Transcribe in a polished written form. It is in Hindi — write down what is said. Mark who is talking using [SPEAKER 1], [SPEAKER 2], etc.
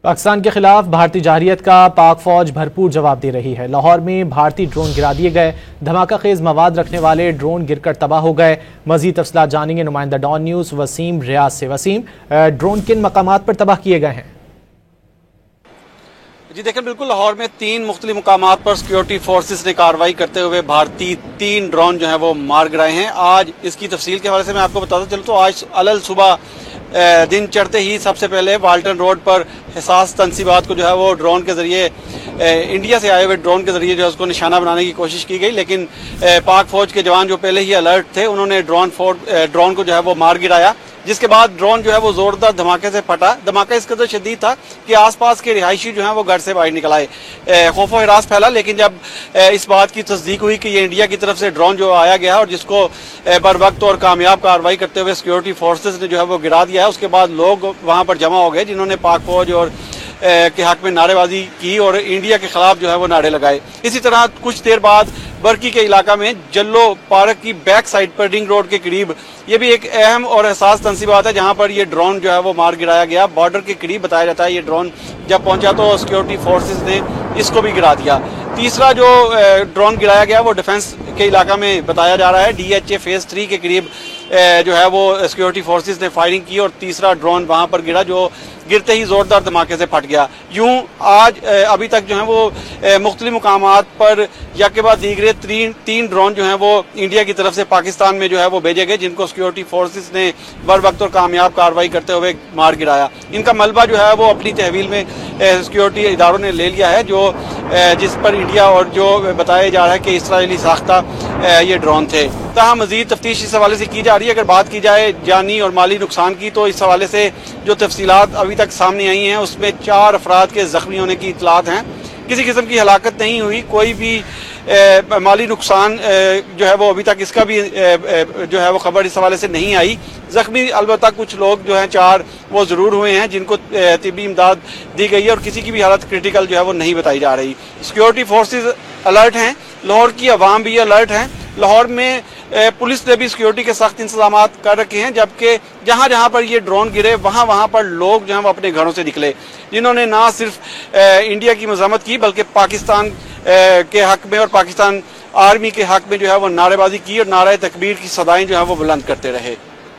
[SPEAKER 1] पाकिस्तान के खिलाफ भारतीय जारहियत का पाक फौज भरपूर जवाब दे रही है। लाहौर में भारतीय ड्रोन गिरा दिए गए। धमाका खेज मवाद रखने वाले ड्रोन गिरकर तबाह हो गए। मजीद तफसीलात जानेंगे नुमाइंदा डॉन न्यूज़ वसीम रियाज से। वसीम, ड्रोन किन मकामात पर तबाह किए गए हैं?
[SPEAKER 2] जी देखें, बिल्कुल लाहौर में 3 मुख्तलिफ मुकामात पर सिक्योरिटी फोर्सेस ने कार्रवाई करते हुए भारतीय 3 ड्रोन जो है वो मार गिराए हैं। आज इसकी तफसील के हवाले से मैं आपको बताता चलूँ तो आज अलल सुबह दिन चढ़ते ही सबसे पहले वाल्टन रोड पर हिसास तनसीबात को जो है वो ड्रोन के जरिए इंडिया से आए हुए ड्रोन के जरिए जो है उसको निशाना बनाने की कोशिश की गई, लेकिन पाक फौज के जवान जो पहले ही अलर्ट थे उन्होंने ड्रोन को जो है वो मार गिराया, जिसके बाद ड्रोन जो है वो जोरदार धमाके से फटा। धमाका इस कदर शदीद था कि आसपास के रिहायशी जो है वो घर से बाहर निकल आए। खौफो हिरास फैला, लेकिन जब इस बात की तस्दीक हुई कि ये इंडिया की तरफ से ड्रोन जो आया गया और जिसको बर वक्त और कामयाब कार्रवाई करते हुए सिक्योरिटी फोर्सेज ने जो है वो गिरा दिया है, उसके बाद लोग वहाँ पर जमा हो गए जिन्होंने पाक फौज और के हक में नारेबाजी की और इंडिया के खिलाफ जो है वो नारे लगाए। इसी तरह कुछ देर बाद बरकी के इलाका में जल्लो पार्क की बैक साइड पर रिंग रोड के करीब ये भी एक अहम और एहसास तनसीबात है जहां पर ये ड्रोन जो है वो मार गिराया गया। बॉर्डर के करीब बताया जाता है ये ड्रोन जब पहुंचा तो सिक्योरिटी फोर्सेस ने इसको भी गिरा दिया। तीसरा जो ड्रोन गिराया गया वो डिफेंस के इलाका में बताया जा रहा है। DHA फेज 3 के करीब जो है वो सिक्योरिटी फोर्सेस ने फायरिंग की और तीसरा ड्रोन वहां पर गिरा जो गिरते ही जोरदार धमाके से फट गया। यूं आज अभी तक जो है वो मुख्तलिफ मुकामात पर या के बाद दीगरे 3 ड्रोन जो हैं वो इंडिया की तरफ से पाकिस्तान में जो है वो भेजे गए, जिनको सिक्योरिटी फोर्सेस ने बर वक्त और कामयाब कार्रवाई करते हुए मार गिराया। इनका मलबा जो है वो अपनी तहवील में सिक्योरिटी इदारों ने ले लिया है, जो जिस पर इंडिया और जो बताया जा रहा है कि इसराइली साख्ता ये ड्रोन थे। तहाँ मजीद तफ्तीश इस हवाले से की जा रही है। अगर बात की जाए जानी और माली नुकसान की तो इस हवाले से जो तफसीलात अभी तक सामने आई हैं उसमें 4 अफराद के जख्मी होने की इतलात हैं। किसी किस्म की हलाकत नहीं हुई, कोई भी माली नुकसान जो है वो अभी तक इसका भी जो है वो खबर इस हवाले से नहीं आई। जख्मी अलबत्ता कुछ लोग जो हैं 4 वो ज़रूर हुए हैं जिनको तिब्बी इमदाद दी गई है और किसी की भी हालत क्रिटिकल जो है वो नहीं बताई जा रही। सिक्योरिटी फोर्सेज अलर्ट हैं, लाहौर की आवाम भी अलर्ट हैं। लाहौर में पुलिस ने भी सिक्योरिटी के सख्त इंतजाम कर रखे हैं, जबकि जहाँ जहाँ पर ये ड्रोन गिरे वहाँ पर लोग जो हैं वो अपने घरों से निकले, जिन्होंने ना सिर्फ इंडिया की मज़म्मत की बल्कि पाकिस्तान के हक में और पाकिस्तान आर्मी के हक में जो है वो नारेबाजी की और नारे तकबीर की सदाएं जो है वो बुलंद करते रहे।